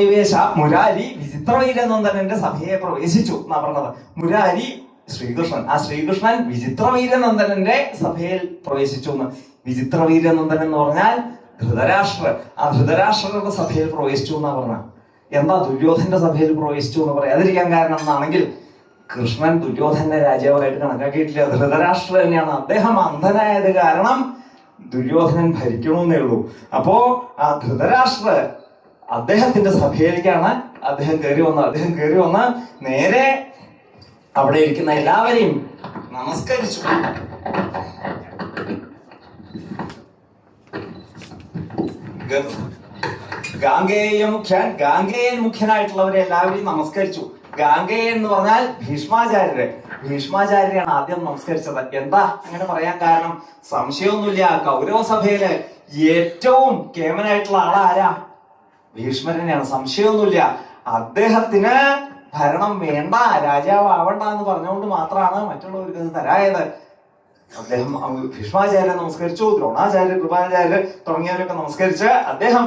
വിവേശ മുരാരി വിചിത്രവീരനന്ദനന്റെ സഭയെ പ്രവേശിച്ചു എന്നാ പറഞ്ഞത്. മുരാരി ശ്രീകൃഷ്ണൻ, ആ ശ്രീകൃഷ്ണൻ വിചിത്രവീരനന്ദനന്റെ സഭയിൽ പ്രവേശിച്ചു എന്ന്. വിചിത്രവീരനന്ദൻ എന്ന് പറഞ്ഞാൽ ധൃതരാഷ്ട്രർ, ആ ധൃതരാഷ്ട്രരുടെ സഭയിൽ പ്രവേശിച്ചു എന്നാ പറഞ്ഞ. എന്താ ദുര്യോധന്റെ സഭയിൽ പ്രവേശിച്ചു എന്ന് പറയാതിരിക്കാൻ കാരണം എന്നാണെങ്കിൽ, കൃഷ്ണൻ ദുര്യോധനെ രാജാവായിട്ട് കണക്കാക്കിയിട്ടില്ല, ധൃതരാഷ്ട്ര തന്നെയാണ്. അദ്ദേഹം അന്ധനായത് കാരണം ദുര്യോധനൻ ഭരിക്കണമെന്നേ ഉള്ളൂ. അപ്പോ ആ ധൃതരാഷ്ട്ര അദ്ദേഹത്തിന്റെ സഭയിലേക്കാണ് അദ്ദേഹം കയറി വന്നത്. അദ്ദേഹം കയറി വന്ന് നേരെ അവിടെ ഇരിക്കുന്ന എല്ലാവരെയും നമസ്കരിച്ചു. ഗാംഗേയൻ മുഖ്യനായിട്ടുള്ളവരെ എല്ലാവരെയും നമസ്കരിച്ചു. ഗാംഗേയൻ എന്ന് പറഞ്ഞാൽ ഭീഷ്മാചാര്യരാണ് ആദ്യം നമസ്കരിച്ചത്. എന്താ അങ്ങനെ പറയാൻ കാരണം? സംശയമൊന്നുമില്ല, കൗരവ സഭയില് ഏറ്റവും കേമനായിട്ടുള്ള ആളാരാ? ഭീഷ്മരനെയാണ്, സംശയമൊന്നുമില്ല. അദ്ദേഹത്തിന് ഭരണം വേണ്ട, രാജാവ് ആവണ്ട എന്ന് പറഞ്ഞുകൊണ്ട് മാത്രമാണ് മറ്റുള്ളവർക്ക് അത് തരായത്. അദ്ദേഹം ഭീഷ്മാചാര്യരെ നമസ്കരിച്ചു, ദ്രോണാചാര്യർ, കൃപാചാര്യർ തുടങ്ങിയവരൊക്കെ നമസ്കരിച്ച് അദ്ദേഹം